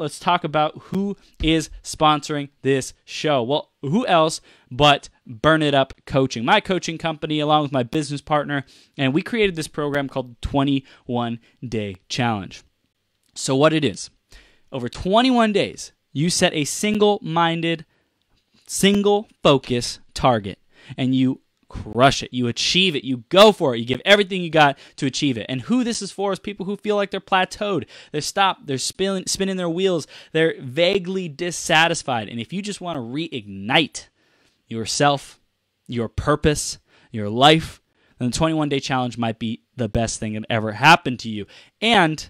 let's talk about who is sponsoring this show. Well, who else but Burn It Up Coaching, my coaching company, along with my business partner, and we created this program called 21 Day Challenge. So what it is, over 21 days, you set a single-minded, single-focus target, and you crush it. You achieve it. You go for it. You give everything you got to achieve it. And who this is for is people who feel like they're plateaued. They're stopped. They're spinning their wheels. They're vaguely dissatisfied. And if you just want to reignite yourself, your purpose, your life, then the 21-day challenge might be the best thing that ever happened to you. And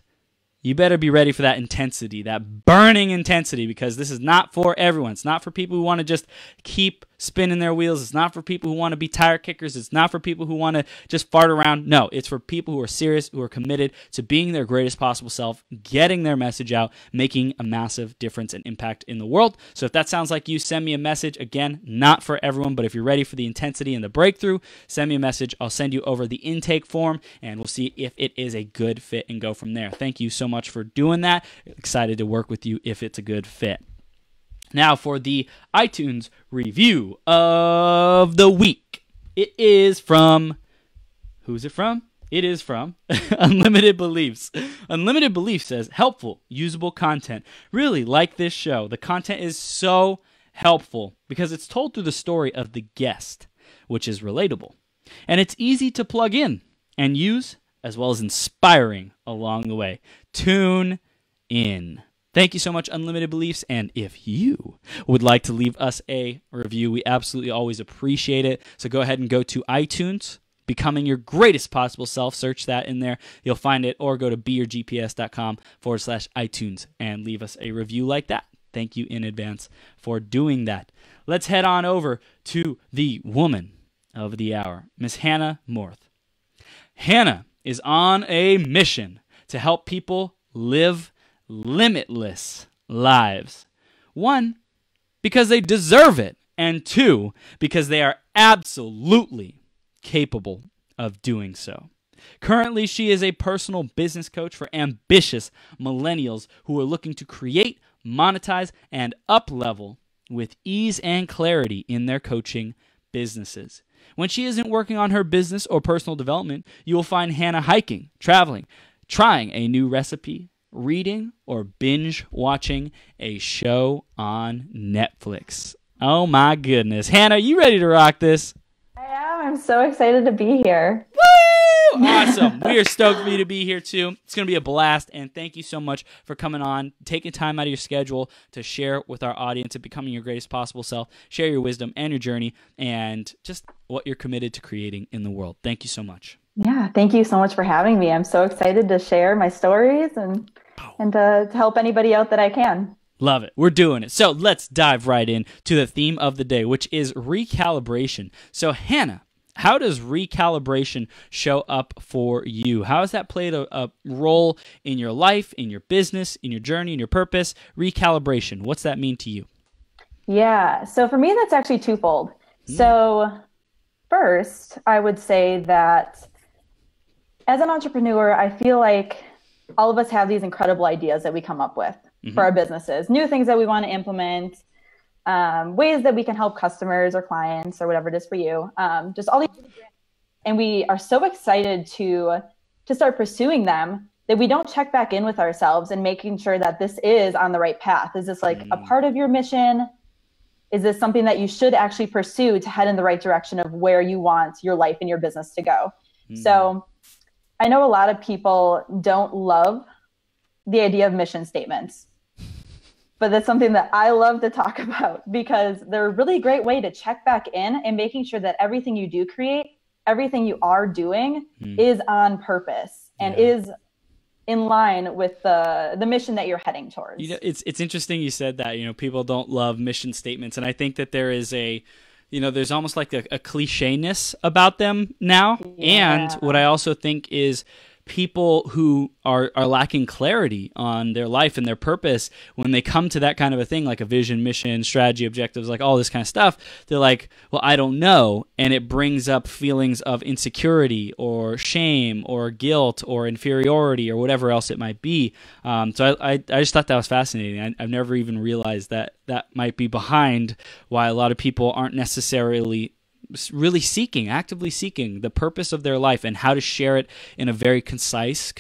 you better be ready for that intensity, that burning intensity, because this is not for everyone. It's not for people who want to just keep spinning their wheels. It's not for people who want to be tire kickers. It's not for people who want to just fart around. No, it's for people who are serious, who are committed to being their greatest possible self, getting their message out, making a massive difference and impact in the world. So if that sounds like you, send me a message. Again, not for everyone, but if you're ready for the intensity and the breakthrough, send me a message. I'll send you over the intake form, and we'll see if it is a good fit and go from there. Thank you so much for doing that. Excited to work with you if it's a good fit. Now for the iTunes review of the week. It is from, who's it from? It is from Unlimited Beliefs. Unlimited Beliefs says, helpful, usable content. Really like this show. The content is so helpful because it's told through the story of the guest, which is relatable. And it's easy to plug in and use, as well as inspiring along the way. Tune in. Thank you so much, Unlimited Beliefs. And if you would like to leave us a review, we absolutely always appreciate it. So go ahead and go to iTunes, Becoming Your Greatest Possible Self. Search that in there. You'll find it. Or go to beyourgps.com/iTunes and leave us a review like that. Thank you in advance for doing that. Let's head on over to the woman of the hour, Miss Hannah Morth. Hannah is on a mission to help people live limitless lives. One, because they deserve it. And two, because they are absolutely capable of doing so. Currently, she is a personal business coach for ambitious millennials who are looking to create, monetize, and up-level with ease and clarity in their coaching businesses. When she isn't working on her business or personal development, you will find Hannah hiking, traveling, trying a new recipe, reading, or binge watching a show on Netflix. Oh my goodness. Hannah, you ready to rock this? I am. I'm so excited to be here. Woo! Awesome. We are stoked for you to be here too. It's going to be a blast, and thank you so much for coming on, taking time out of your schedule to share with our audience and becoming your greatest possible self, share your wisdom and your journey, and just what you're committed to creating in the world. Thank you so much. Yeah, thank you so much for having me. I'm so excited to share my stories and to help anybody out that I can. Love it. We're doing it. So let's dive right in to the theme of the day, which is recalibration. So Hannah, how does recalibration show up for you? How has that played a role in your life, in your business, in your journey, in your purpose? Recalibration, what's that mean to you? Yeah, so for me, that's actually twofold. So first, I would say that as an entrepreneur, I feel like all of us have these incredible ideas that we come up with for our businesses, new things that we want to implement, ways that we can help customers or clients or whatever it is for you. Just all these, and we are so excited to start pursuing them that we don't check back in with ourselves and making sure that this is on the right path. Is this like a part of your mission? Is this something that you should actually pursue to head in the right direction of where you want your life and your business to go? So I know a lot of people don't love the idea of mission statements, but that's something that I love to talk about because they're a really great way to check back in and making sure that everything you do create, everything you are doing is on purpose and is in line with the mission that you're heading towards. You know, it's interesting you said that, you know, people don't love mission statements. And I think that there is there's almost like a cliche-ness about them now. Yeah. And what I also think is people who are lacking clarity on their life and their purpose, when they come to that kind of a thing, like a vision, mission, strategy, objectives, like all this kind of stuff, they're like, well, I don't know. And it brings up feelings of insecurity or shame or guilt or inferiority or whatever else it might be. So I just thought that was fascinating. I've never even realized that might be behind why a lot of people aren't necessarily really actively seeking the purpose of their life and how to share it in a very concise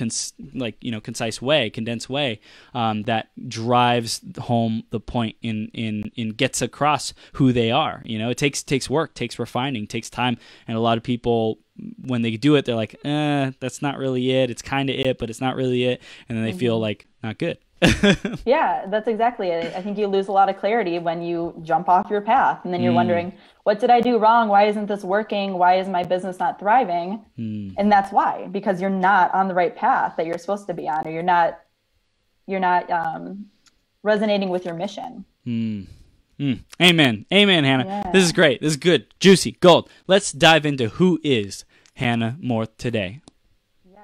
way, condensed way, that drives home the point in gets across who they are. It takes work, takes refining, takes time. And a lot of people, when they do it, they're like, that's not really it. It's kind of it, but it's not really it. And then they feel like not good. Yeah, that's exactly it. I think you lose a lot of clarity when you jump off your path, and then you're wondering, what did I do wrong? Why isn't this working? Why is my business not thriving? And that's why, because you're not on the right path that you're supposed to be on, or you're not resonating with your mission. Amen, Hannah. Yeah. This is great. This is good, juicy gold. Let's dive into who is Hannah Morth today. Yeah.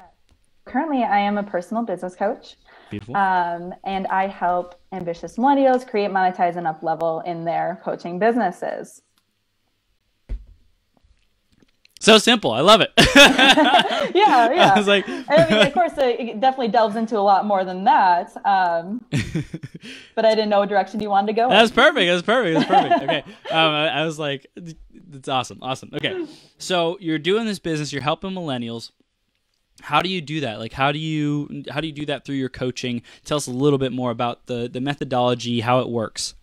Currently, I am a personal business coach. Beautiful. And I help ambitious millennials create, monetize, and up level in their coaching businesses. So simple. I love it. Yeah. I was like, I mean, of course, it definitely delves into a lot more than that. But I didn't know what direction you wanted to go. That's perfect. Okay. I was like, that's awesome. Okay. So you're doing this business. You're helping millennials. How do you do that? Like, how do you do that through your coaching? Tell us a little bit more about the methodology, how it works.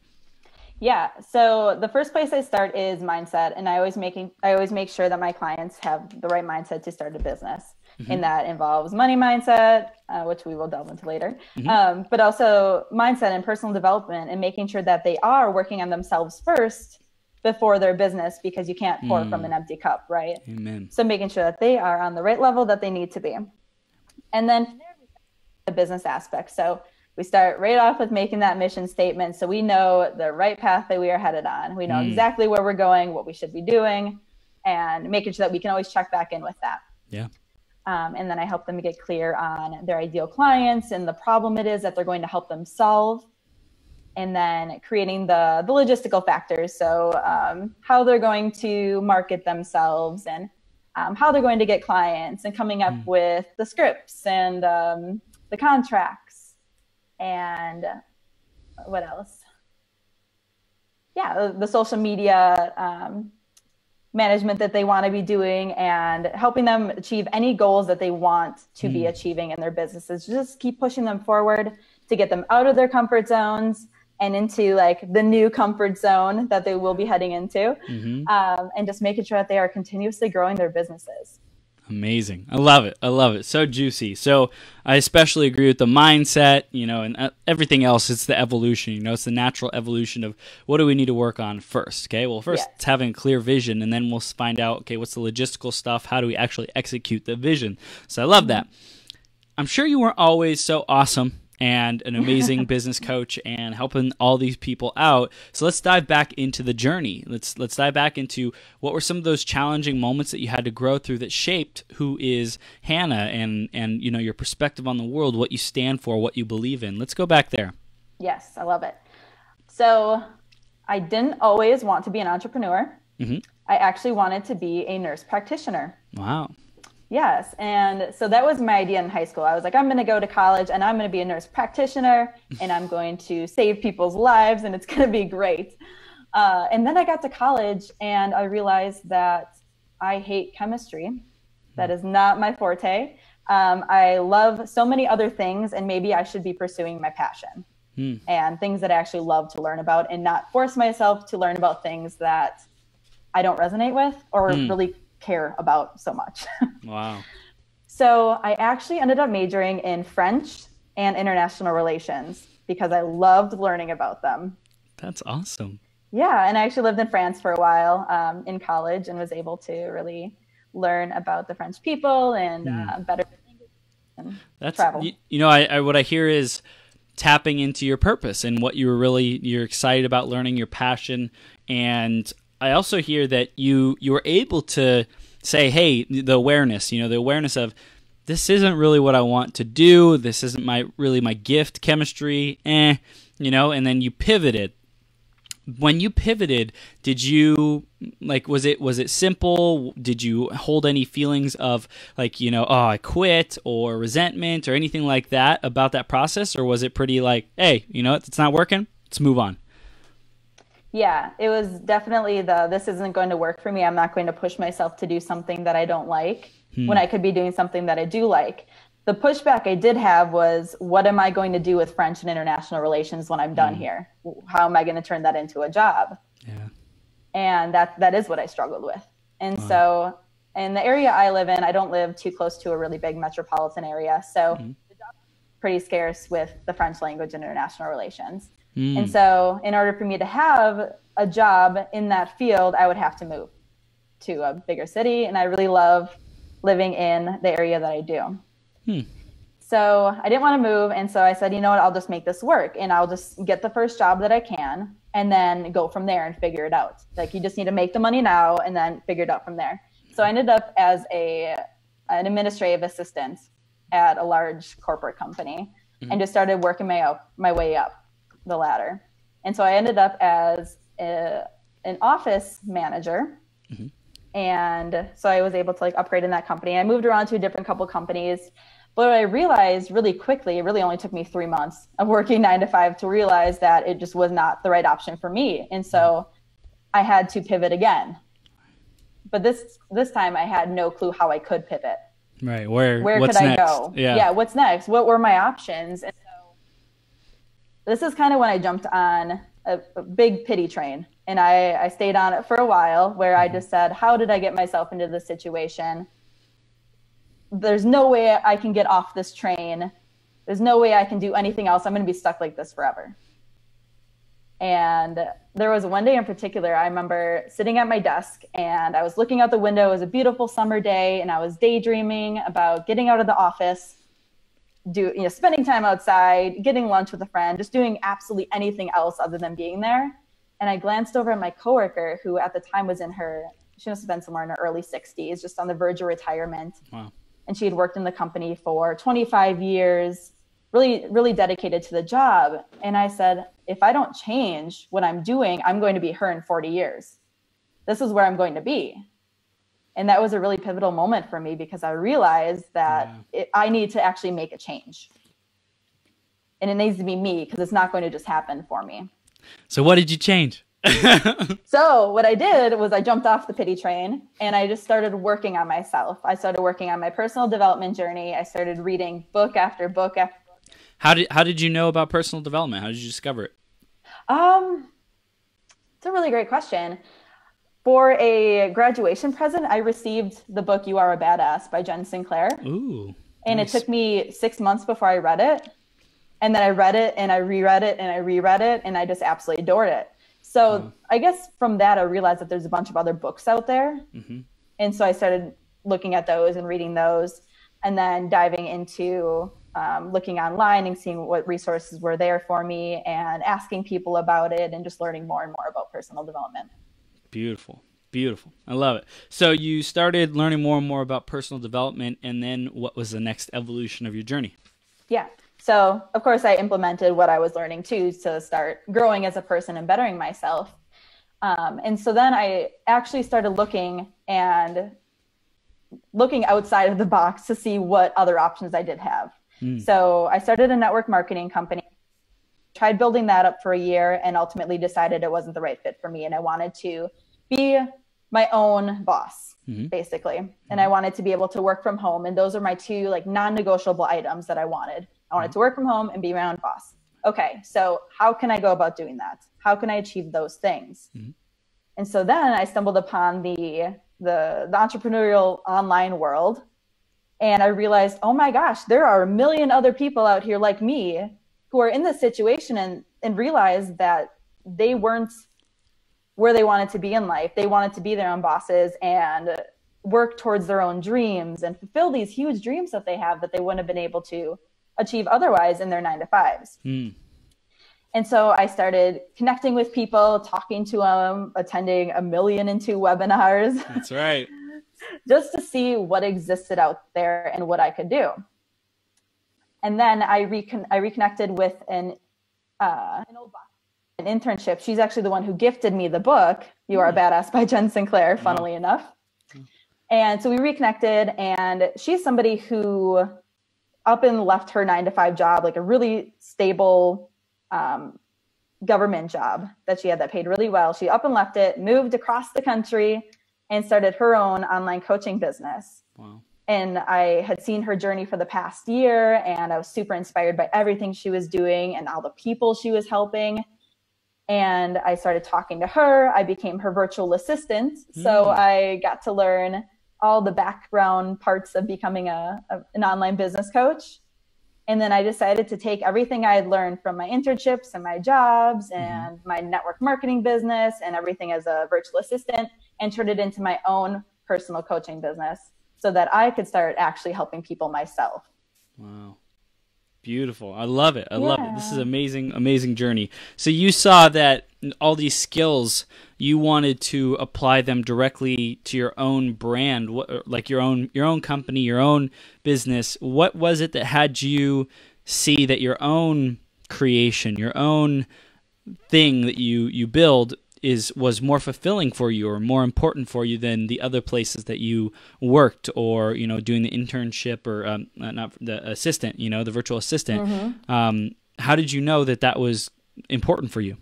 Yeah. So the first place I start is mindset, and I always make sure that my clients have the right mindset to start a business. And that involves money mindset, which we will delve into later, but also mindset and personal development, and making sure that they are working on themselves first before their business, because you can't pour from an empty cup, right? Amen. So making sure that they are on the right level that they need to be. And then the business aspect. So we start right off with making that mission statement, so we know the right path that we are headed on. We know exactly where we're going, what we should be doing, and making sure that we can always check back in with that. Yeah. And then I help them get clear on their ideal clients and the problem it is that they're going to help them solve. And then creating the logistical factors. So how they're going to market themselves, and how they're going to get clients, and coming up with the scripts and the contracts, and what else? Yeah, the social media management that they want to be doing, and helping them achieve any goals that they want to be achieving in their businesses. Just keep pushing them forward to get them out of their comfort zones and into like the new comfort zone that they will be heading into, and just making sure that they are continuously growing their businesses. Amazing. I love it. So juicy. So I especially agree with the mindset, and everything else. It's the evolution, it's the natural evolution of what do we need to work on first. Okay. Well, first it's having a clear vision, and then we'll find out, okay, what's the logistical stuff? How do we actually execute the vision? So I love that. I'm sure you weren't always so awesome and an amazing business coach and helping all these people out. So let's dive back into the journey. Let's dive back into what were some of those challenging moments that you had to grow through that shaped who is Hannah, and your perspective on the world, what you stand for, what you believe in. Let's go back there. Yes, I love it. So I didn't always want to be an entrepreneur. I actually wanted to be a nurse practitioner. Wow. Yes. And so that was my idea in high school. I was like, I'm going to go to college and I'm going to be a nurse practitioner, and I'm going to save people's lives, and it's going to be great. And then I got to college and I realized that I hate chemistry. That is not my forte. I love so many other things, and maybe I should be pursuing my passion and things that I actually love to learn about, and not force myself to learn about things that I don't resonate with or really care about so much. Wow. So I actually ended up majoring in French and international relations because I loved learning about them. That's awesome. Yeah. And I actually lived in France for a while in college, and was able to really learn about the French people and better and travel. What I hear is tapping into your purpose and what you're excited about learning, your passion. And I also hear that you were able to say, hey, the awareness of this isn't really what I want to do. This isn't really my gift, chemistry, you know, and then you pivoted. When you pivoted, did you, like, was it simple? Did you hold any feelings of, like, you know, oh, I quit, or resentment or anything like that about that process? Or was it pretty like, hey, you know what, it's not working, let's move on? Yeah, it was definitely this isn't going to work for me. I'm not going to push myself to do something that I don't like when I could be doing something that I do like. The pushback I did have was, what am I going to do with French and international relations when I'm done here? How am I going to turn that into a job? Yeah. And that is what I struggled with. And so in the area I live in, I don't live too close to a really big metropolitan area. So the job is pretty scarce with the French language and international relations. And so in order for me to have a job in that field, I would have to move to a bigger city. And I really love living in the area that I do. So I didn't want to move. And so I said, you know what, I'll just make this work, and I'll just get the first job that I can and then go from there and figure it out. Like, you just need to make the money now and then figure it out from there. So I ended up as an administrative assistant at a large corporate company and just started working my way up the ladder. And so I ended up as an office manager. And so I was able to, like, upgrade in that company. I moved around to a different couple companies. But I realized really quickly, it really only took me 3 months of working 9 to 5 to realize that it just was not the right option for me. And so I had to pivot again. But this time I had no clue how I could pivot. Right. Where could I go? Yeah. What's next? What were my options? And so this is kind of when I jumped on a big pity train. And I stayed on it for a while, where I just said, how did I get myself into this situation? There's no way I can get off this train. There's no way I can do anything else. I'm going to be stuck like this forever. And there was one day in particular, I remember sitting at my desk and I was looking out the window. It was a beautiful summer day, and I was daydreaming about getting out of the office, spending time outside, getting lunch with a friend, just doing absolutely anything else other than being there. And I glanced over at my coworker, who at the time was she must have been somewhere in her early 60s, just on the verge of retirement. Wow. And she had worked in the company for 25 years, really, really dedicated to the job. And I said, if I don't change what I'm doing, I'm going to be her in 40 years. This is where I'm going to be. And that was a really pivotal moment for me, because I realized that I need to actually make a change. And it needs to be me, because it's not going to just happen for me. So what did you change? So what I did was I jumped off the pity train and I just started working on myself. I started working on my personal development journey. I started reading book after book after book. How did you know about personal development? How did you discover it? It's a really great question. For a graduation present, I received the book You Are a Badass by Jen Sinclair. Ooh. And Nice. It took me 6 months before I read it. And then I read it and I reread it and I reread it, and I just absolutely adored it. So I guess from that, I realized that there's a bunch of other books out there. And so I started looking at those and reading those, and then diving into looking online and seeing what resources were there for me, and asking people about it, and just learning more and more about personal development. Beautiful. Beautiful. I love it. So you started learning more and more about personal development, and then what was the next evolution of your journey? Yeah. So, of course, I implemented what I was learning too, to start growing as a person and bettering myself. And so then I actually started looking outside of the box to see what other options I did have. So I started a network marketing company, tried building that up for a year, and ultimately decided it wasn't the right fit for me. And I wanted to be my own boss, basically. And I wanted to be able to work from home. And those are my two non-negotiable items that I wanted. I wanted to work from home and be my own boss. Okay, so how can I go about doing that? How can I achieve those things? And so then I stumbled upon the entrepreneurial online world, and I realized, oh my gosh, there are a million other people out here like me who are in this situation and realized that they weren't where they wanted to be in life. They wanted to be their own bosses and work towards their own dreams and fulfill these huge dreams that they have that they wouldn't have been able to achieve otherwise in their 9 to 5s. And so I started connecting with people, talking to them, attending 1,002 webinars. That's right. just to see what existed out there and what I could do. And then I reconnected with an old boss, an internship. She's actually the one who gifted me the book, You Are a Badass by Jen Sinclair, funnily enough. And so we reconnected, and she's somebody who up and left her 9-to-5 job, like a really stable government job that she had that paid really well. She up and left it, moved across the country, and started her own online coaching business. Wow. And I had seen her journey for the past year, and I was super inspired by everything she was doing and all the people she was helping. And I started talking to her. I became her virtual assistant. So I got to learn all the background parts of becoming an online business coach. And then I decided to take everything I had learned from my internships and my jobs and my network marketing business and everything as a virtual assistant and turn it into my own personal coaching business so that I could start actually helping people myself. Wow. Beautiful. I love it. I love it. This is amazing, amazing journey. So you saw that all these skills, you wanted to apply them directly to your own brand, like your own company, your own business. What was it that had you see that your own creation, your own thing that you build was more fulfilling for you or more important for you than the other places that you worked, or doing the internship or not the assistant, the virtual assistant? How did you know that was important for you?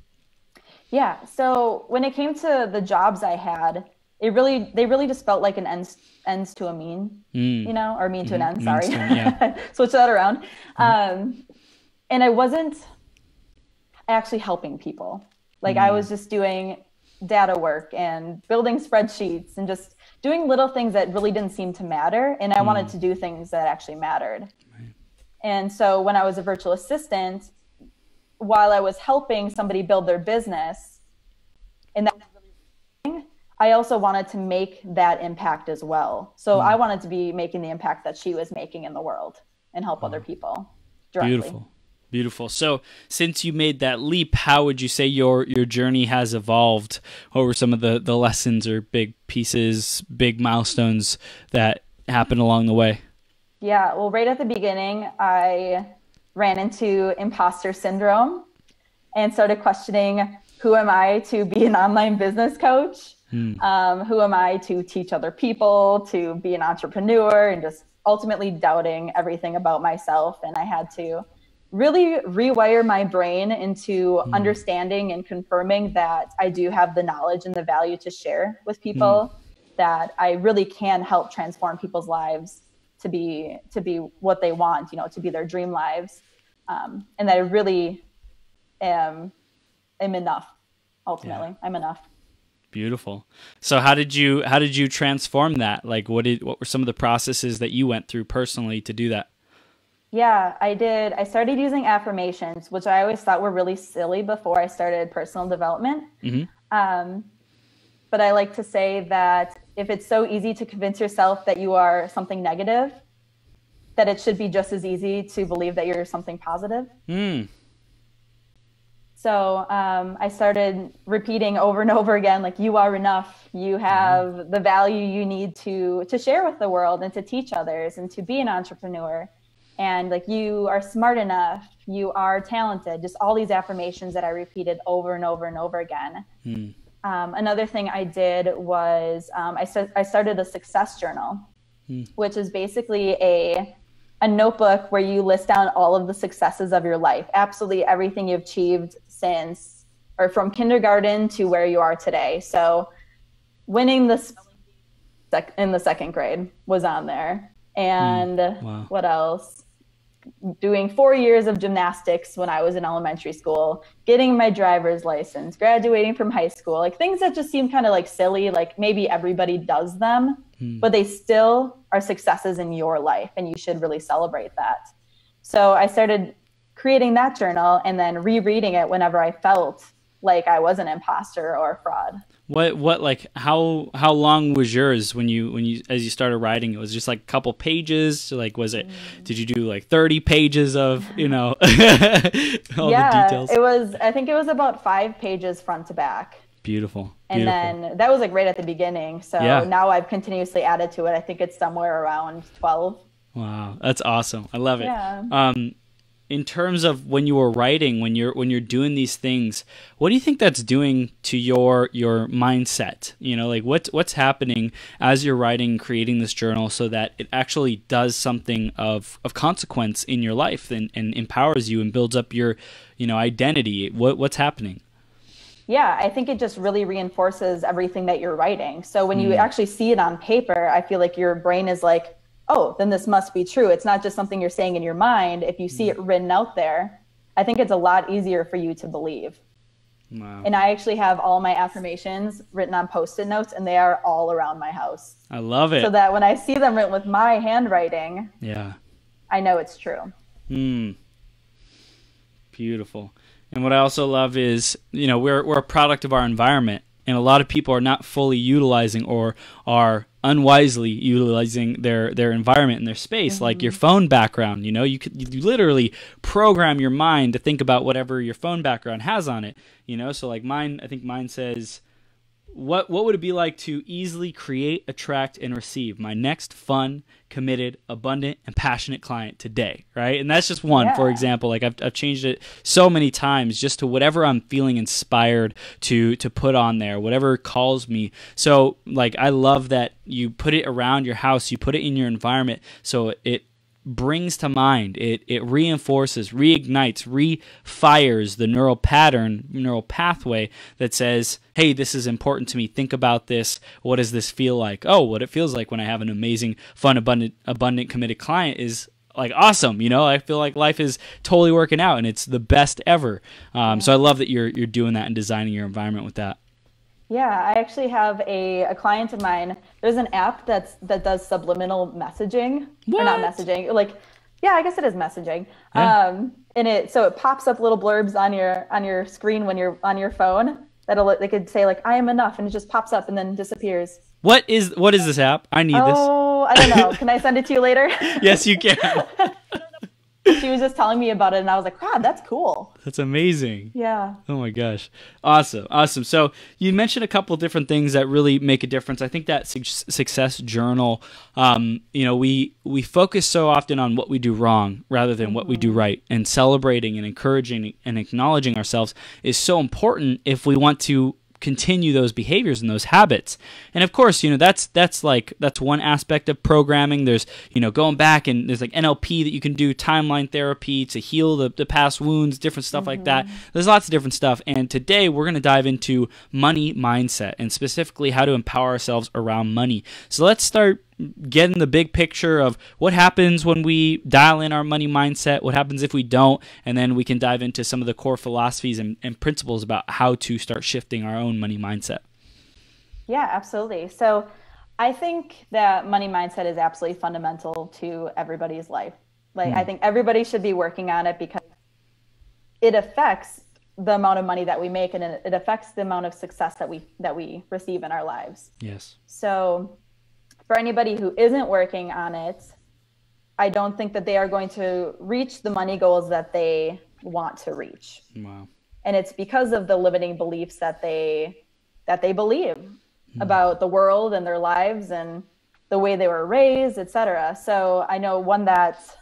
Yeah, so when it came to the jobs I had, they really just felt like an ends to a mean, or mean to an end. Sorry, switch that around. And I wasn't actually helping people. Like I was just doing data work and building spreadsheets and just doing little things that really didn't seem to matter. And I wanted to do things that actually mattered. Right. And so when I was a virtual assistant, while I was helping somebody build their business, and that was really, I also wanted to make that impact as well. So I wanted to be making the impact that she was making in the world and help other people directly. Beautiful. Beautiful. So since you made that leap, how would you say your journey has evolved? What were some of the lessons or big pieces, big milestones that happened along the way? Yeah, well, right at the beginning, I ran into imposter syndrome and started questioning, who am I to be an online business coach? Who am I to teach other people, to be an entrepreneur, and just ultimately doubting everything about myself. And I had to really rewire my brain into understanding and confirming that I do have the knowledge and the value to share with people, that I really can help transform people's lives to be what they want, to be their dream lives. And that I really am enough. Ultimately, I'm enough. Beautiful. So how did you transform that? Like what were some of the processes that you went through personally to do that? Yeah, I did. I started using affirmations, which I always thought were really silly before I started personal development. But I like to say that if it's so easy to convince yourself that you are something negative, that it should be just as easy to believe that you're something positive. So I started repeating over and over again, like, you are enough. You have the value you need to share with the world and to teach others and to be an entrepreneur. And like, you are smart enough, you are talented, just all these affirmations that I repeated over and over and over again. Another thing I did was I started a success journal, which is basically a notebook where you list down all of the successes of your life, absolutely everything you've achieved since, or from kindergarten to where you are today. So winning in the second grade was on there. And what else? Doing 4 years of gymnastics when I was in elementary school, getting my driver's license, graduating from high school, like things that just seem kind of like silly, like maybe everybody does them, but they still are successes in your life and you should really celebrate that. So I started creating that journal and then rereading it whenever I felt like I was an imposter or a fraud. What like how long was yours when you as you started writing? It was just like a couple pages, like was it did you do like 30 pages of all the details? I think it was about 5 pages front to back. Beautiful. And then that was like right at the beginning. So now I've continuously added to it. I think it's somewhere around 12. Wow. That's awesome. I love it. Yeah. In terms of when you were writing, when you're doing these things, what do you think that's doing to your mindset? You know, like what's happening as you're writing, creating this journal, so that it actually does something of consequence in your life and empowers you and builds up your, identity. What's happening? Yeah, I think it just really reinforces everything that you're writing. So when you actually see it on paper, I feel like your brain is like, oh, then this must be true. It's not just something you're saying in your mind. If you see it written out there, I think it's a lot easier for you to believe. Wow. And I actually have all my affirmations written on Post-it notes, and they are all around my house. I love it. So that when I see them written with my handwriting, I know it's true. Beautiful. And what I also love is, we're a product of our environment. And a lot of people are not fully utilizing or are unwisely utilizing their environment and their space, like your phone background. You literally program your mind to think about whatever your phone background has on it. So like mine, I think mine says, what would it be like to easily create, attract, and receive my next fun, committed, abundant, and passionate client today, right? And that's just one, for example. Like I've changed it so many times just to whatever I'm feeling inspired to put on there, whatever calls me. So like I love that you put it around your house, you put it in your environment, so it brings to mind, it reinforces, reignites, refires the neural pathway that says, hey, this is important to me. Think about this. What does this feel like? Oh, what it feels like when I have an amazing, fun, abundant, committed client is like awesome. I feel like life is totally working out and it's the best ever. So I love that you're doing that and designing your environment with that. Yeah, I actually have a client of mine. There's an app that does subliminal messaging. What? Or not messaging. I guess it is messaging. Yeah. And it pops up little blurbs on your screen when you're on your phone. They could say like, I am enough, and it just pops up and then disappears. What is this app? I need this. Oh, I don't know. Can I send it to you later? Yes, you can. She was just telling me about it, and I was like, wow, that's cool. That's amazing. Yeah. Oh my gosh. Awesome. So you mentioned a couple different things that really make a difference. I think that success journal, we focus so often on what we do wrong rather than what we do right, and celebrating and encouraging and acknowledging ourselves is so important if we want to continue those behaviors and those habits. And of course, that's one aspect of programming. There's, going back, and there's like NLP that you can do, timeline therapy to heal the past wounds, different stuff like that. There's lots of different stuff. And today we're going to dive into money mindset and specifically how to empower ourselves around money. So let's start getting the big picture of what happens when we dial in our money mindset, what happens if we don't, and then we can dive into some of the core philosophies and principles about how to start shifting our own money mindset. Yeah, absolutely. So I think that money mindset is absolutely fundamental to everybody's life. I think everybody should be working on it because it affects the amount of money that we make, and it affects the amount of success that we receive in our lives. Yes. So for anybody who isn't working on it, I don't think that they are going to reach the money goals that they want to reach. Wow. And it's because of the limiting beliefs that they believe about the world and their lives and the way they were raised, etc. So I know one that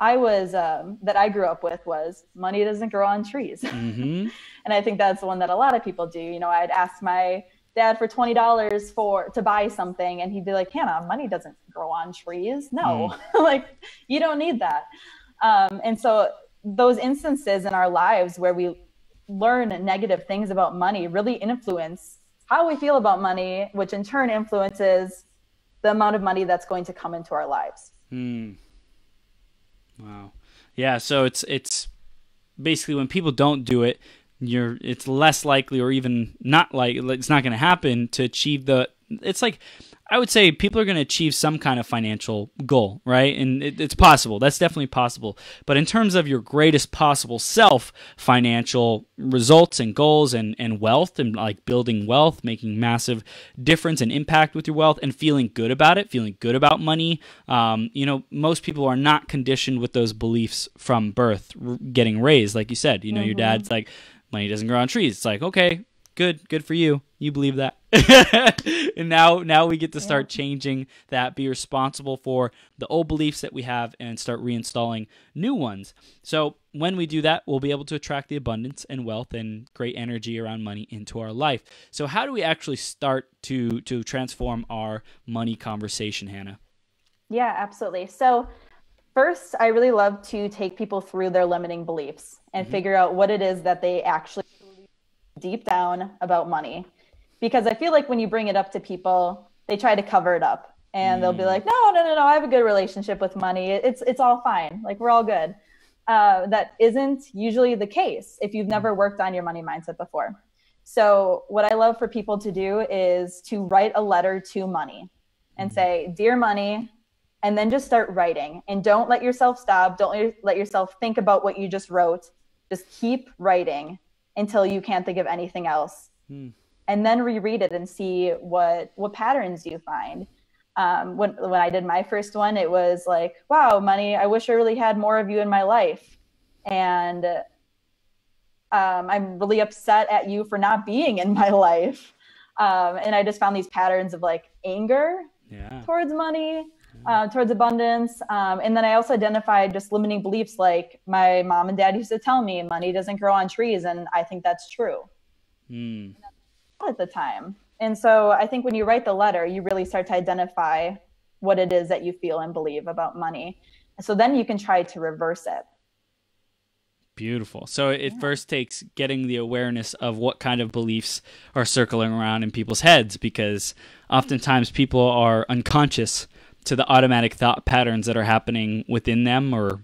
I grew up with was money doesn't grow on trees. And I think that's one that a lot of people do. I'd ask my dad for $20 to buy something, and he'd be like, Hannah, money doesn't grow on trees. No, you don't need that. And so those instances in our lives where we learn negative things about money really influence how we feel about money, which in turn influences the amount of money that's going to come into our lives. Wow. Yeah. So it's basically when people don't do it, it's less likely, or even not it's not going to happen to achieve it's like, I would say people are going to achieve some kind of financial goal, right? And it's possible. That's definitely possible. But in terms of your greatest possible self, financial results and goals and wealth, and like building wealth, making massive difference and impact with your wealth, and feeling good about it, feeling good about money. Most people are not conditioned with those beliefs from birth, getting raised. Like you said, your dad's like, money doesn't grow on trees. It's like, okay, Good for you. You believe that. And now we get to start changing that, be responsible for the old beliefs that we have and start reinstalling new ones. So when we do that, we'll be able to attract the abundance and wealth and great energy around money into our life. So how do we actually start to transform our money conversation, Hannah? Yeah, absolutely. So first, I really love to take people through their limiting beliefs and figure out what it is that they actually believe deep down about money. Because I feel like when you bring it up to people, they try to cover it up and they'll be like, no, I have a good relationship with money. It's all fine. Like, we're all good. That isn't usually the case if you've never worked on your money mindset before. So what I love for people to do is to write a letter to money and say, dear money, and then just start writing. And don't let yourself stop. Don't let yourself think about what you just wrote. Just keep writing until you can't think of anything else. And then reread it and see what patterns you find. When I did my first one, it was like, wow, money, I wish I really had more of you in my life. And I'm really upset at you for not being in my life. And I just found these patterns of like anger towards money, towards abundance. And then I also identified just limiting beliefs. Like, my mom and dad used to tell me money doesn't grow on trees. And I think that's true. At the time. And so I think when you write the letter, you really start to identify what it is that you feel and believe about money. And so then you can try to reverse it. Beautiful. So it first takes getting the awareness of what kind of beliefs are circling around in people's heads, because oftentimes people are unconscious to the automatic thought patterns that are happening within them, or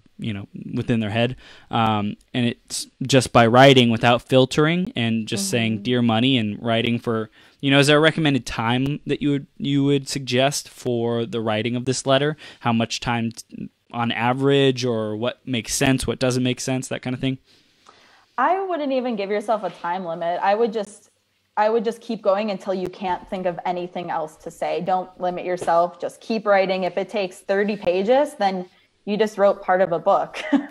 within their head. And it's just by writing without filtering and just saying dear money and writing for, is there a recommended time that you would suggest for the writing of this letter? How much time on average, or what makes sense, what doesn't make sense, that kind of thing? I wouldn't even give yourself a time limit. I would just keep going until you can't think of anything else to say. Don't limit yourself. Just keep writing. If it takes 30 pages, then you just wrote part of a book. But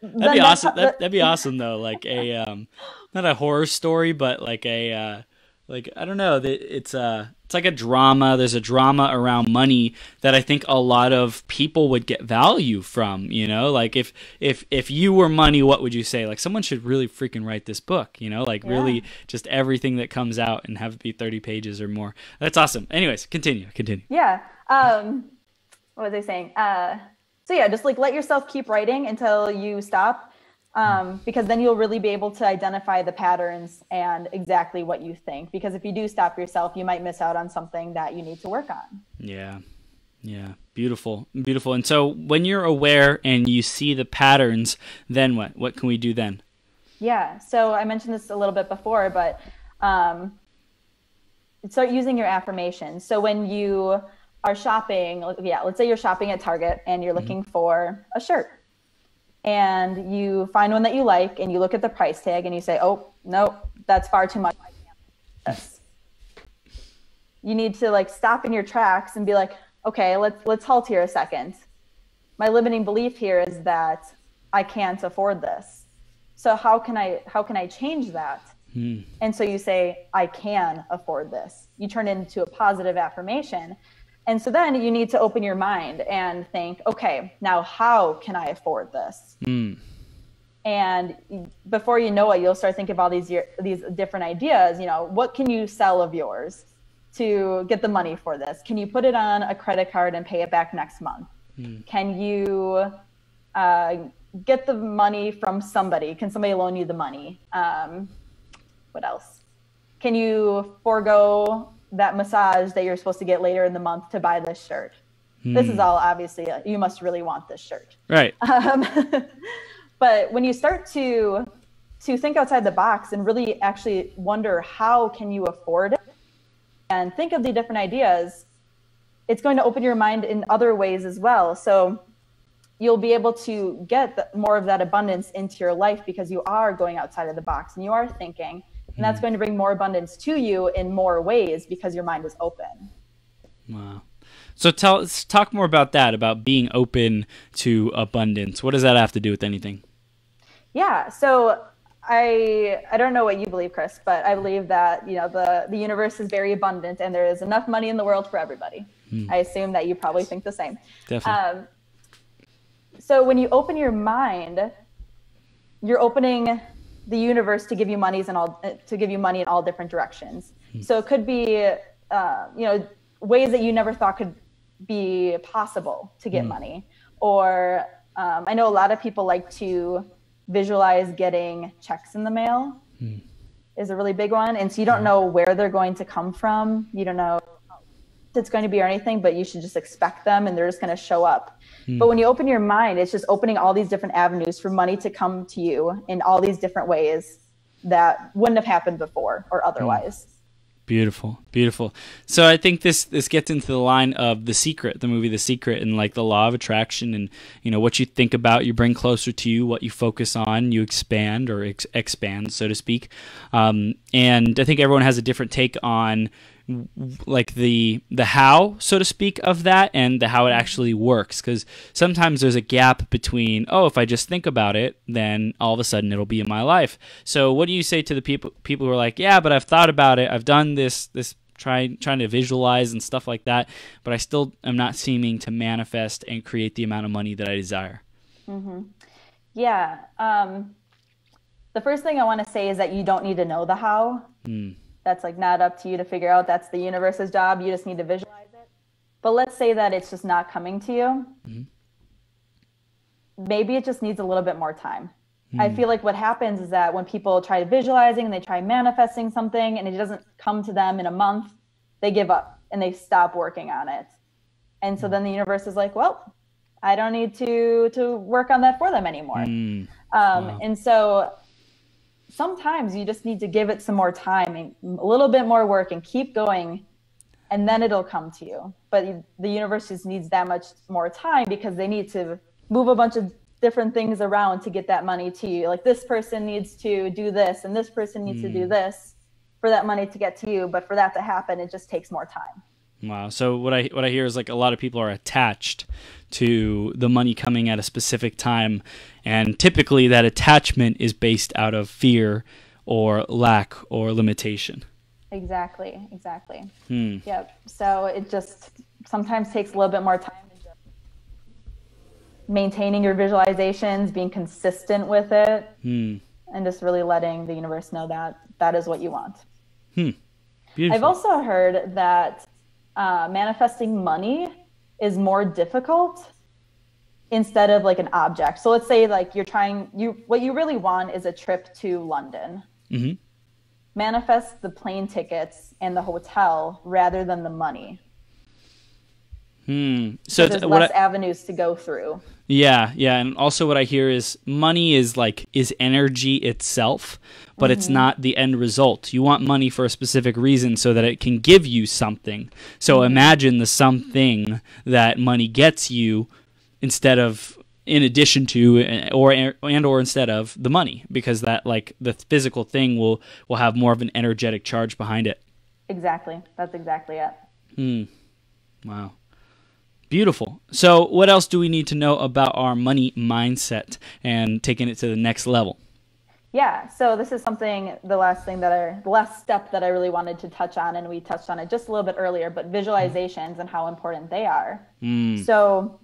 that'd be awesome. That'd be awesome though. Like a not a horror story, but like a I don't know. It's like a drama. There's a drama around money that I think a lot of people would get value from. Like if you were money, what would you say? Like, someone should really freaking write this book. Really just everything that comes out and have it be 30 pages or more. That's awesome. Anyways, continue. Yeah. What was I saying? So yeah, just like let yourself keep writing until you stop. Because then you'll really be able to identify the patterns and exactly what you think. Because if you do stop yourself, you might miss out on something that you need to work on. Yeah. Beautiful. And so when you're aware and you see the patterns, then what? What can we do then? Yeah. So I mentioned this a little bit before, but start using your affirmations. So when you are shopping, let's say you're shopping at Target and you're looking for a shirt. And you find one that you like and you look at the price tag and you say, oh, no, that's far too much. I can't do this. You need to stop in your tracks and be like, okay, let's halt here a second. My limiting belief here is that I can't afford this. So how can I change that? And so you say, I can afford this. You turn it into a positive affirmation. And so then you need to open your mind and think, okay, now how can I afford this? And before you know it, you'll start thinking about these different ideas. What can you sell of yours to get the money for this? Can you put it on a credit card and pay it back next month? Can you get the money from somebody? Can somebody loan you the money? What else? Can you forego that massage that you're supposed to get later in the month to buy this shirt? This is all obviously, you must really want this shirt. Right. But when you start to think outside the box and really actually wonder, how can you afford it? And think of the different ideas, it's going to open your mind in other ways as well. So you'll be able to get more of that abundance into your life because you are going outside of the box and you are thinking. And that's going to bring more abundance to you in more ways because your mind is open. Wow. So let's talk more about that, about being open to abundance. What does that have to do with anything? Yeah. So I don't know what you believe, Chris, but I believe that, you know, the universe is very abundant and there is enough money in the world for everybody. I assume that you probably think the same. Definitely. So when you open your mind, you're opening the universe to give you money in all different directions. So it could be, you know, ways that you never thought could be possible to get money. Or I know a lot of people like to visualize getting checks in the mail is a really big one. And so you don't know where they're going to come from. You don't know if it's going to be or anything, but you should just expect them and they're just going to show up. But when you open your mind, it's just opening all these different avenues for money to come to you in all these different ways that wouldn't have happened before or otherwise. Beautiful, beautiful. So I think this gets into the line of The Secret, the movie The Secret, and like the law of attraction, and you know what you think about, you bring closer to you. What you focus on, you expand or expand, so to speak. And I think everyone has a different take on like the how, so to speak, of that, and the how it actually works, because sometimes there's a gap between, oh, if I just think about it, then all of a sudden it'll be in my life. So what do you say to the people who are like, yeah, but I've thought about it, I've done this trying to visualize and stuff like that, but I still am not seeming to manifest and create the amount of money that I desire? Yeah. The first thing I want to say is that you don't need to know the how. That's like not up to you to figure out. That's the universe's job. You just need to visualize it. But let's say that it's just not coming to you. Maybe it just needs a little bit more time. I feel like what happens is that when people try visualizing and they try manifesting something and it doesn't come to them in a month, they give up and they stop working on it. And so then the universe is like, well, I don't need to work on that for them anymore. Wow. And so sometimes you just need to give it some more time and a little bit more work and keep going, and then it'll come to you. But the universe just needs that much more time because they need to move a bunch of different things around to get that money to you. Like this person needs to do this and this person needs to do this for that money to get to you. But for that to happen, it just takes more time. Wow. So what I hear is like a lot of people are attached to the money coming at a specific time, and typically that attachment is based out of fear or lack or limitation. Exactly. Yep. So it just sometimes takes a little bit more time in just maintaining your visualizations, being consistent with it, and just really letting the universe know that that is what you want. Beautiful. I've also heard that manifesting money is more difficult instead of like an object. So let's say like what you really want is a trip to London. Manifest the plane tickets and the hotel rather than the money. So there's less avenues to go through. Yeah. And also what I hear is money is energy itself, but it's not the end result. You want money for a specific reason so that it can give you something. So imagine the something that money gets you instead of, in addition to, or instead of the money, because that like the physical thing will have more of an energetic charge behind it. Exactly. That's exactly it. Wow. Beautiful. So what else do we need to know about our money mindset and taking it to the next level? Yeah, so this is something, the last step that I really wanted to touch on, and we touched on it just a little bit earlier, but visualizations and how important they are. So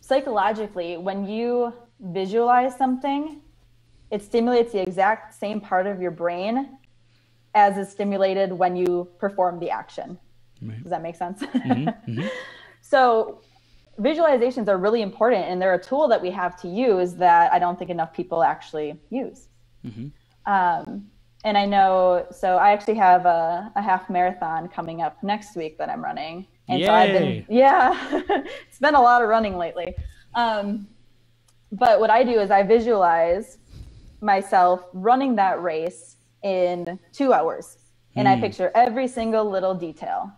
psychologically, when you visualize something, it stimulates the exact same part of your brain as is stimulated when you perform the action. Right. Does that make sense? So visualizations are really important, and they're a tool that we have to use that I don't think enough people actually use. And I know, so I actually have a half marathon coming up next week that I'm running. And Yay. so I've been, it's been a lot of running lately. But what I do is I visualize myself running that race in 2 hours. And I picture every single little detail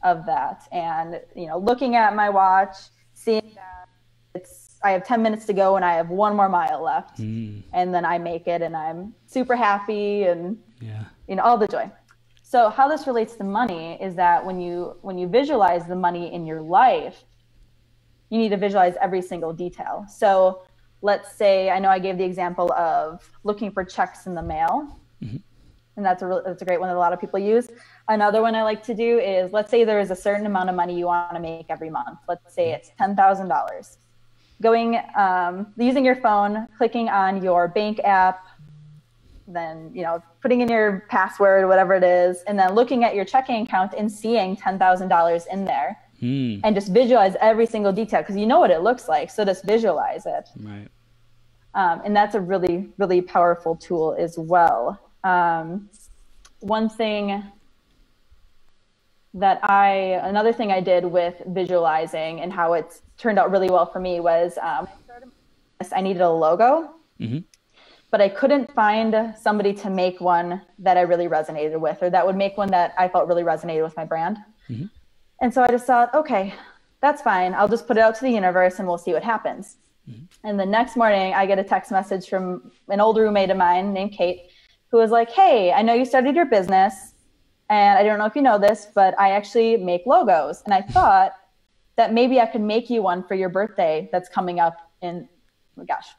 of that. And, looking at my watch, seeing that I have 10 minutes to go and I have 1 more mile left. And then I make it and I'm super happy and, all the joy. So how this relates to money is that when you visualize the money in your life, you need to visualize every single detail. So let's say, I know I gave the example of looking for checks in the mail. Mm-hmm. And that's a great one that a lot of people use. Another one I like to do is, let's say there is a certain amount of money you want to make every month. Let's say it's $10,000. Going, using your phone, clicking on your bank app, then, putting in your password, whatever it is, and then looking at your checking account and seeing $10,000 in there. And just visualize every single detail, because you know what it looks like. So just visualize it. Right. And that's a really, really powerful tool as well. Another thing I did with visualizing and how it's turned out really well for me was I needed a logo, but I couldn't find somebody to make one that I really resonated with, or that would make one that I felt really resonated with my brand. And so I just thought, okay, that's fine. I'll just put it out to the universe and we'll see what happens. And the next morning I get a text message from an old roommate of mine named Kate, who was like, hey, I know you started your business, and I don't know if you know this, but I actually make logos. And I thought that maybe I could make you one for your birthday that's coming up in,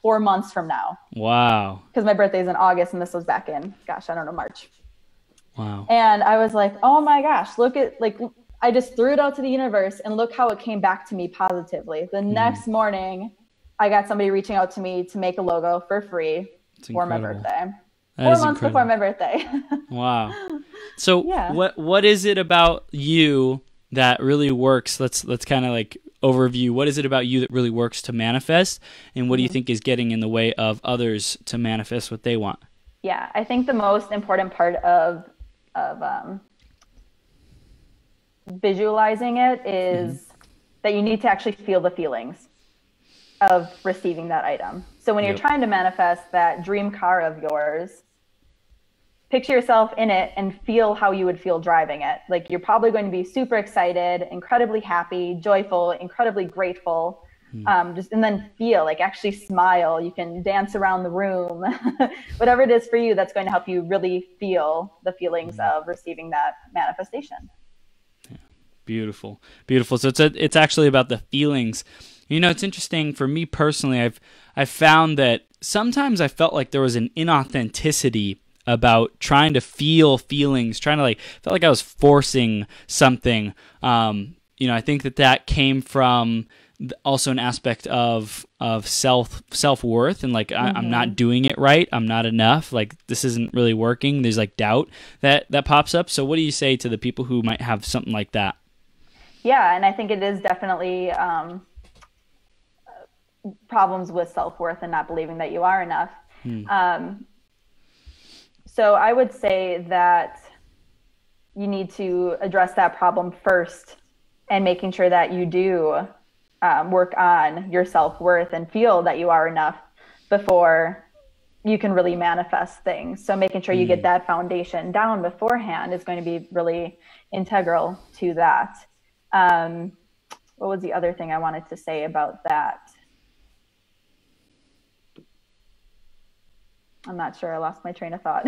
4 months from now. Wow. Because my birthday is in August, and this was back in, March. Wow. And I was like, oh my gosh, I just threw it out to the universe, and look how it came back to me positively. The next morning, I got somebody reaching out to me to make a logo for free for my birthday. 4 months before my birthday. Wow. So what is it about you that really works? Let's kind of overview. What is it about you that really works to manifest? And what do you think is getting in the way of others to manifest what they want? Yeah, I think the most important part of visualizing it is that you need to actually feel the feelings of receiving that item. So when you're trying to manifest that dream car of yours, picture yourself in it and feel how you would feel driving it. You're probably going to be super excited, incredibly happy, joyful, incredibly grateful. And then feel, actually smile. You can dance around the room, whatever it is for you, that's going to help you really feel the feelings of receiving that manifestation. Yeah. Beautiful. Beautiful. So it's actually about the feelings. It's interesting for me personally. I've found that sometimes I felt like there was an inauthenticity about trying to feel feelings, felt like I was forcing something. I think that came from also an aspect of self-worth, and I'm not doing it right. I'm not enough. This isn't really working. There's doubt that pops up. So what do you say to the people who might have something like that? Yeah. And I think it is definitely, problems with self-worth and not believing that you are enough. So I would say that you need to address that problem first, and making sure that you do work on your self-worth and feel that you are enough before you can really manifest things. So making sure you get that foundation down beforehand is going to be really integral to that. What was the other thing I wanted to say about that? I'm not sure. I lost my train of thought.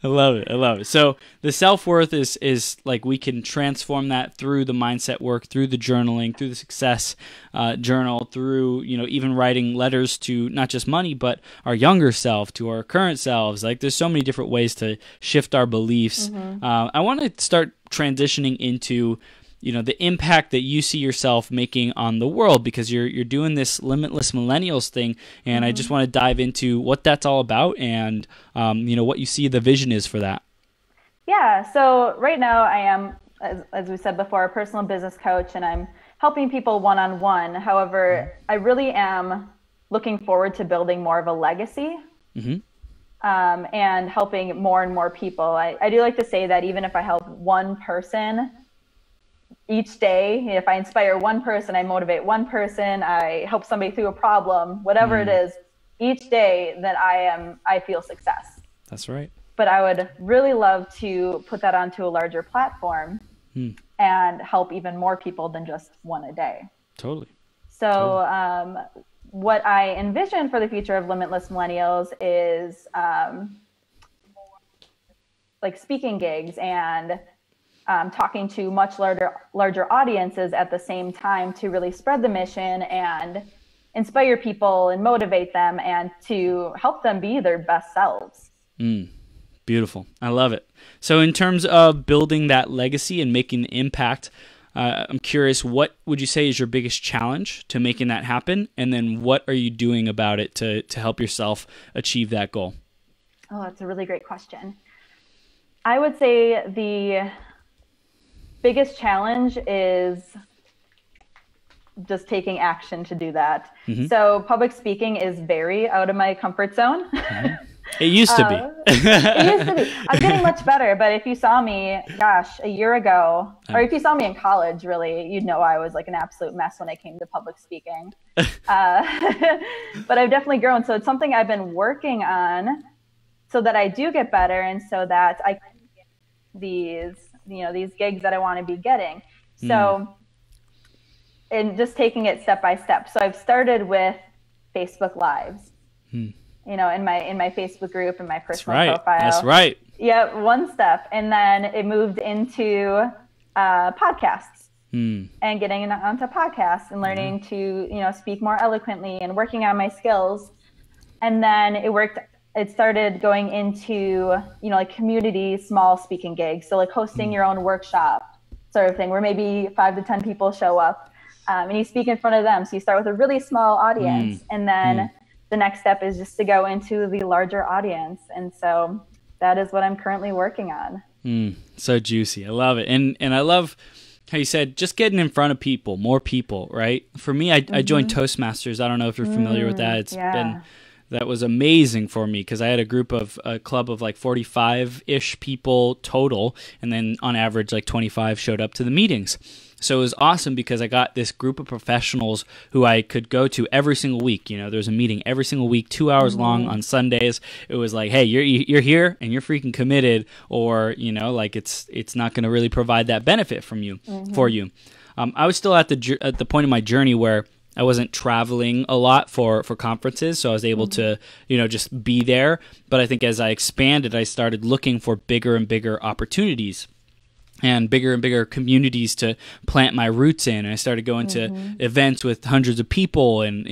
I love it. So the self-worth is we can transform that through the mindset work, through the journaling, through the success journal, through, even writing letters to not just money, but our younger self, to our current selves. There's so many different ways to shift our beliefs. I want to start transitioning into the impact that you see yourself making on the world, because you're doing this Limitless Millennials thing, and I just want to dive into what that's all about, and what you see the vision is for that. Yeah, so right now I am, as we said before, a personal business coach, and I'm helping people one-on-one. However, I really am looking forward to building more of a legacy, and helping more and more people. I do like to say that even if I help one person each day, if I inspire one person, I motivate one person, I help somebody through a problem, whatever it is, each day, that I feel success. That's right. But I would really love to put that onto a larger platform and help even more people than just one a day. Totally. So what I envision for the future of Limitless Millennials is speaking gigs and talking to much larger audiences at the same time, to really spread the mission and inspire people and motivate them and to help them be their best selves. Beautiful. I love it. So in terms of building that legacy and making the impact, I'm curious, what would you say is your biggest challenge to making that happen? And then what are you doing about it to help yourself achieve that goal? Oh, that's a really great question. I would say the biggest challenge is just taking action to do that. So public speaking is very out of my comfort zone. It used to be. It used to be. I'm getting much better, but if you saw me, gosh, a year ago, or if you saw me in college, really, you'd know I was like an absolute mess when it came to public speaking. But I've definitely grown. So it's something I've been working on so that I do get better and so that I can get these gigs that I want to be getting. So, and just taking it step by step. So I've started with Facebook Lives. In my Facebook group and my personal profile. That's right. Yeah, one step. And then it moved into podcasts and getting onto podcasts and learning to, speak more eloquently and working on my skills. And then it started going into, like community, small speaking gigs. So like hosting your own workshop sort of thing where maybe 5 to 10 people show up and you speak in front of them. So you start with a really small audience and then the next step is just to go into the larger audience. And so that is what I'm currently working on. So juicy. I love it. And I love how you said, just getting in front of people, more people, right? For me, I joined Toastmasters. I don't know if you're familiar with that. That was amazing for me because I had a club of like 45-ish people total. And then on average, like 25 showed up to the meetings. So it was awesome because I got this group of professionals who I could go to every single week. There was a meeting every single week, 2 hours long on Sundays. It was like, hey, you're here and you're freaking committed, or like it's not going to really provide that benefit for you. I was still at the point in my journey where I wasn't traveling a lot for conferences, so I was able to just be there. But I think as I expanded, I started looking for bigger and bigger opportunities and bigger communities to plant my roots in. And I started going to events with hundreds of people and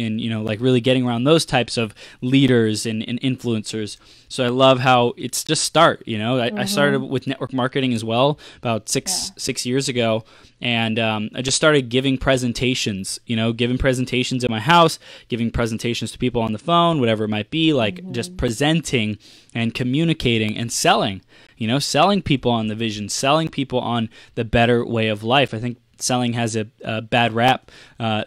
like really getting around those types of leaders and influencers. So I love how it's just start, I started with network marketing as well about six years ago. And I just started giving presentations, giving presentations in my house, giving presentations to people on the phone, whatever it might be, like just presenting and communicating and selling, selling people on the vision, selling people on the better way of life. I think selling has a bad rap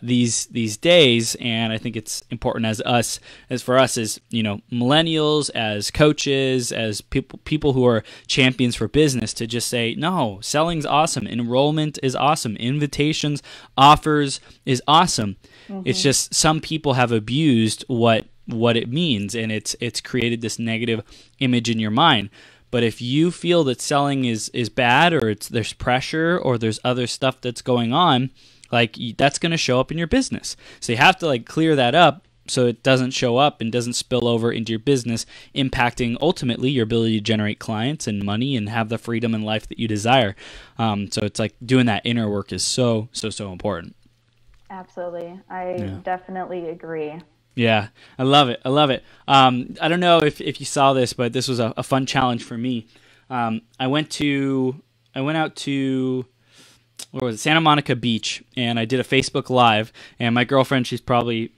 these days, and I think it's important as for us as millennials, as coaches, as people who are champions for business, to just say, no, selling's awesome, enrollment is awesome, invitations, offers is awesome. It's just some people have abused what it means, and it's created this negative image in your mind. But if you feel that selling is bad, or there's pressure, or there's other stuff that's going on, like that's going to show up in your business. So you have to like clear that up so it doesn't show up and doesn't spill over into your business, impacting ultimately your ability to generate clients and money and have the freedom and life that you desire. So it's like doing that inner work is so important. Absolutely. I definitely agree. Yeah, I love it. I don't know if you saw this, but this was a fun challenge for me. I went out to where was it? Santa Monica Beach, and I did a Facebook Live. And my girlfriend, she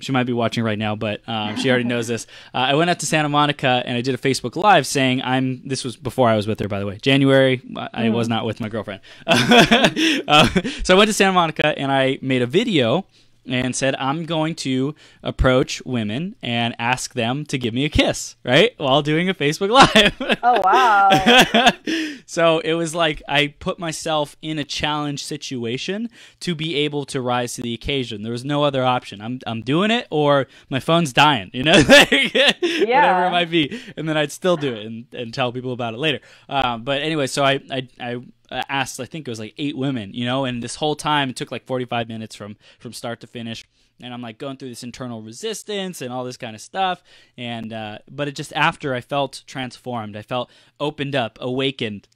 might be watching right now, but she already knows this. I went out to Santa Monica and I did a Facebook Live saying this was before I was with her, by the way. January, I was not with my girlfriend. So I went to Santa Monica and I made a video and said, I'm going to approach women and ask them to give me a kiss, right? While doing a Facebook Live. Oh, wow. So it was like I put myself in a challenge situation to be able to rise to the occasion. There was no other option. I'm doing it or my phone's dying, whatever it might be. And then I'd still do it and tell people about it later. But anyway, so I asked, I think it was like 8 women, and this whole time it took like 45 minutes from start to finish. And I'm like going through this internal resistance and all this kind of stuff. And but it just after I felt transformed, I felt opened up, awakened.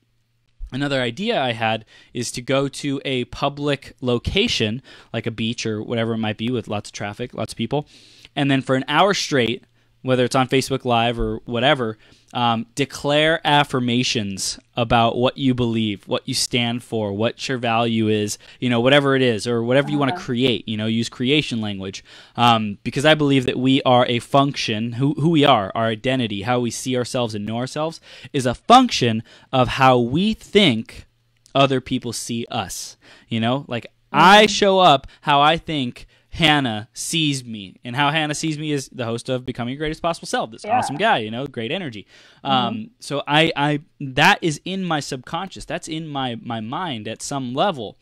Another idea I had is to go to a public location, like a beach or whatever it might be, with lots of traffic, lots of people, and then for an hour straight, whether it's on Facebook Live or whatever, declare affirmations about what you believe, what you stand for, what your value is, whatever it is, or whatever you want to create, use creation language. Because I believe that we are a function, who we are, our identity, how we see ourselves and know ourselves, is a function of how we think other people see us. I show up how I think Hannah sees me, and how Hannah sees me is the host of Becoming Your Greatest Possible Self, this awesome guy, great energy. So I that is in my subconscious, that's in my mind at some level.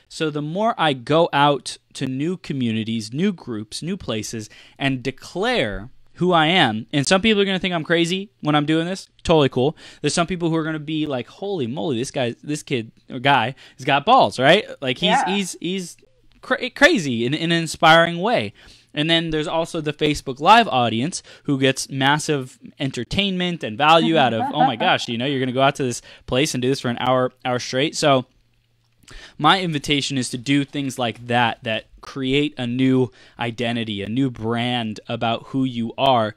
So the more I go out to new communities, new groups, new places, and declare who I am, and some people are going to think I'm crazy when I'm doing this, totally cool. There's some people who are going to be like, holy moly, this kid or guy has got balls, right? Like he's crazy in an inspiring way. And then there's also the Facebook Live audience who gets massive entertainment and value out of, oh my gosh, you're going to go out to this place and do this for an hour straight. So my invitation is to do things like that create a new identity, a new brand about who you are.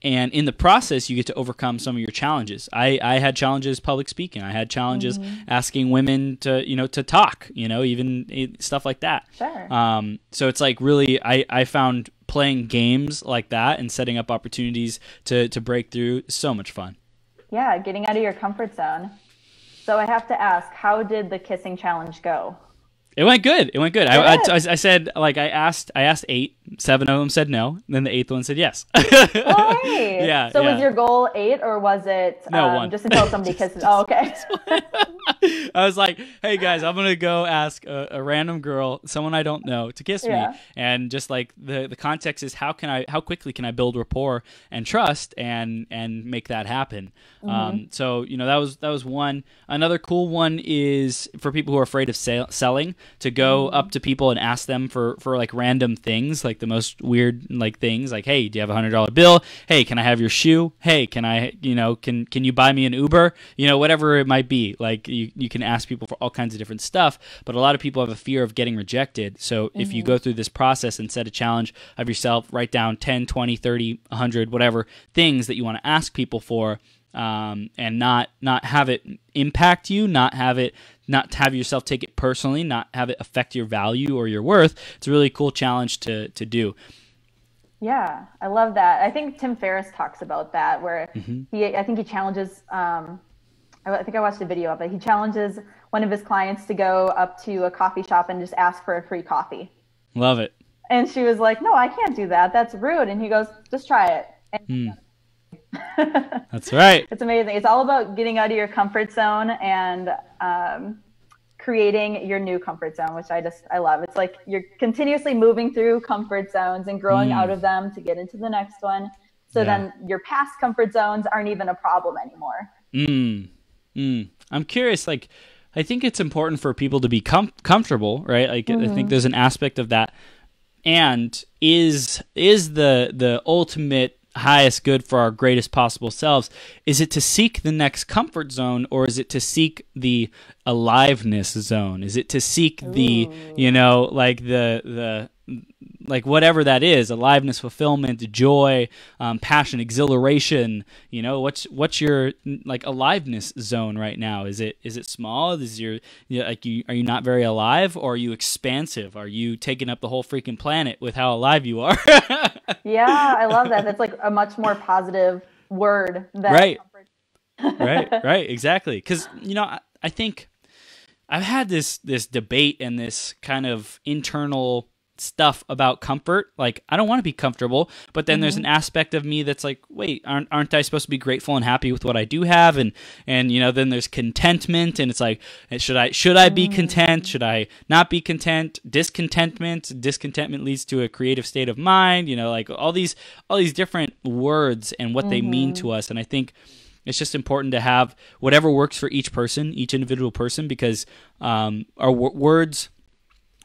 And in the process, you get to overcome some of your challenges. I had challenges public speaking. I had challenges asking women to talk, even stuff like that. Sure. So it's like really, I found playing games like that and setting up opportunities to break through so much fun. Yeah, getting out of your comfort zone. So I have to ask, how did the kissing challenge go? It went good. I said, like, I asked 8, 7 of them said no, and then the 8th one said yes. Right. Yeah. So was your goal 8, or was it 1? Just until somebody kisses? Oh, okay. I was like, hey guys, I'm gonna go ask a random girl, someone I don't know, to kiss me, and just like the context is how quickly can I build rapport and trust and make that happen. So that was one. Another cool one is for people who are afraid of selling, to go up to people and ask them for like random things, like the most weird like things, like, hey, do you have $100 bill? Hey, can I have your shoe? Hey, can I can you buy me an Uber? Whatever it might be. Like you can ask people for all kinds of different stuff, but a lot of people have a fear of getting rejected. So if you go through this process and set a challenge of yourself, write down 10, 20, 30, 100, whatever things that you want to ask people for, and not have it impact you, not have yourself take it personally, not have it affect your value or your worth. It's a really cool challenge to do. Yeah, I love that. I think Tim Ferriss talks about that, where I think he challenges, I think I watched a video of it. He challenges one of his clients to go up to a coffee shop and just ask for a free coffee. Love it. And she was like, no, I can't do that. That's rude. And he goes, just try it. And That's right. It's amazing. It's all about getting out of your comfort zone and creating your new comfort zone, which I love. It's like you're continuously moving through comfort zones and growing out of them to get into the next one. So then your past comfort zones aren't even a problem anymore. I'm curious, like, I think it's important for people to be comfortable, right? Like, I think there's an aspect of that. And is the ultimate highest good for our greatest possible selves, is it to seek the next comfort zone, or is it to seek the aliveness zone? Is it to seek the, like the like whatever that is, aliveness, fulfillment, joy, passion, exhilaration, what's your like aliveness zone right now? Is it small? Is are you not very alive, or are you expansive? Are you taking up the whole freaking planet with how alive you are? Yeah, I love that. That's like a much more positive word than right. Right, exactly. Because I think I've had this debate and this kind of internal stuff about comfort. Like, I don't want to be comfortable, but then there's an aspect of me that's like, wait, aren't I supposed to be grateful and happy with what I do have? And then there's contentment, and it's like, should I be content? Should I not be content? Discontentment leads to a creative state of mind, like all these different words and what they mean to us. And I think it's just important to have whatever works for each person, each individual person, because our words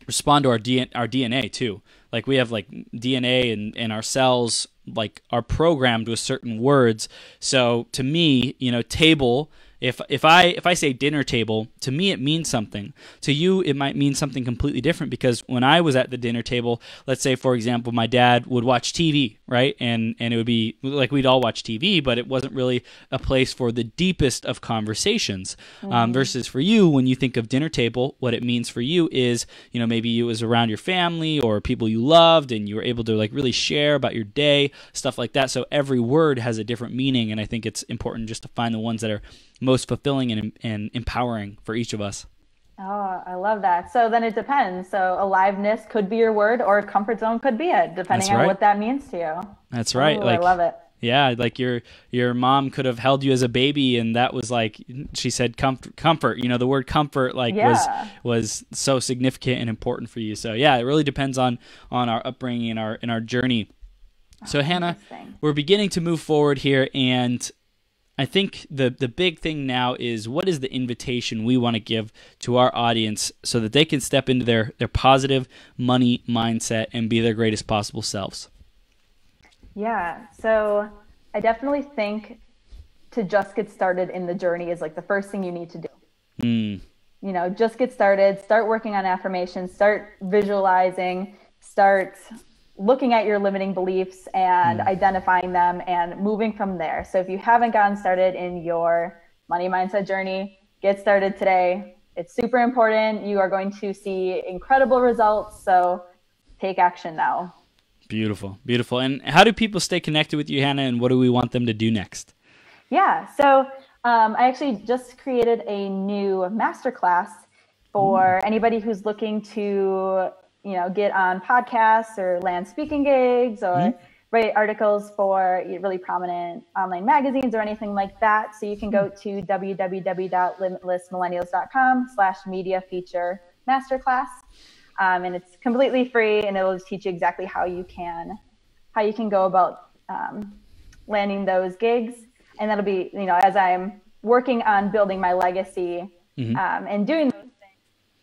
respond to our DNA too. Like, we have like DNA and our cells like are programmed with certain words. So to me, table if I say dinner table, to me it means something. To you, it might mean something completely different, because when I was at the dinner table, let's say, for example, my dad would watch TV, right? And it would be like we'd all watch TV, but it wasn't really a place for the deepest of conversations. Versus for you, when you think of dinner table, what it means for you is, maybe it was around your family or people you loved, and you were able to like really share about your day, stuff like that. So every word has a different meaning, and I think it's important just to find the ones that are most fulfilling and empowering for each of us. Oh, I love that. So then it depends. So aliveness could be your word, or comfort zone could be it, depending on what that means to you. That's right. Ooh, I love it. Yeah, like your mom could have held you as a baby, and that was like, she said comfort. The word comfort was so significant and important for you. So yeah, it really depends on our upbringing and our journey. So Hannah, we're beginning to move forward here, and I think the big thing now is, what is the invitation we want to give to our audience so that they can step into their positive money mindset and be their greatest possible selves? Yeah, so I definitely think to just get started in the journey is like the first thing you need to do. Just get started, start working on affirmations, start visualizing, start looking at your limiting beliefs and identifying them and moving from there. So if you haven't gotten started in your money mindset journey, get started today. It's super important. You are going to see incredible results. So take action now. Beautiful. Beautiful. And how do people stay connected with you, Hannah, and what do we want them to do next? Yeah. So I actually just created a new masterclass for anybody who's looking to get on podcasts or land speaking gigs or write articles for really prominent online magazines or anything like that. So you can go to www.limitlessmillennials.com/media feature masterclass. And it's completely free, and it'll teach you exactly how you can go about landing those gigs. And that'll be, as I'm working on building my legacy and doing those things,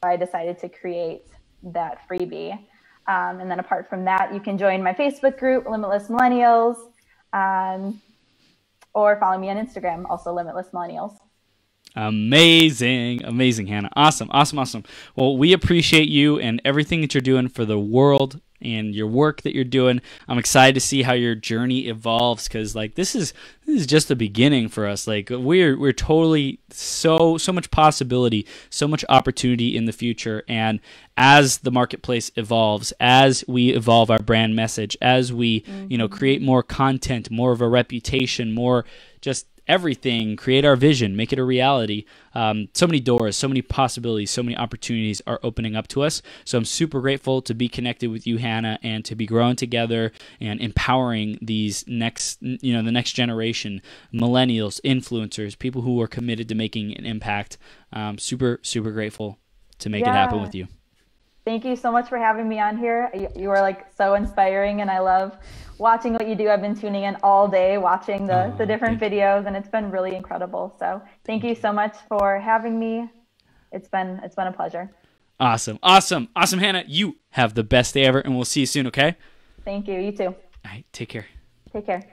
I decided to create that freebie. And then apart from that, you can join my Facebook group, Limitless Millennials, or follow me on Instagram, also Limitless Millennials. Amazing, Hannah. Awesome. Well, we appreciate you and everything that you're doing for the world and your work that you're doing. I'm excited to see how your journey evolves, because like this is just the beginning for us. Like we're totally so much possibility, so much opportunity in the future. And as the marketplace evolves, as we evolve our brand message, as we create more content, more of a reputation, more just everything, create our vision, make it a reality. So many doors, so many possibilities, so many opportunities are opening up to us. So I'm super grateful to be connected with you, Hannah, and to be growing together and empowering these the next generation, millennials, influencers, people who are committed to making an impact. Super grateful to make it happen with you. Thank you so much for having me on here. You are like so inspiring, and I love watching what you do. I've been tuning in all day, watching the different videos, and it's been really incredible. So thank you so much for having me. It's been a pleasure. Awesome, Hannah. You have the best day ever, and we'll see you soon, okay? Thank you. You too. All right, take care. Take care.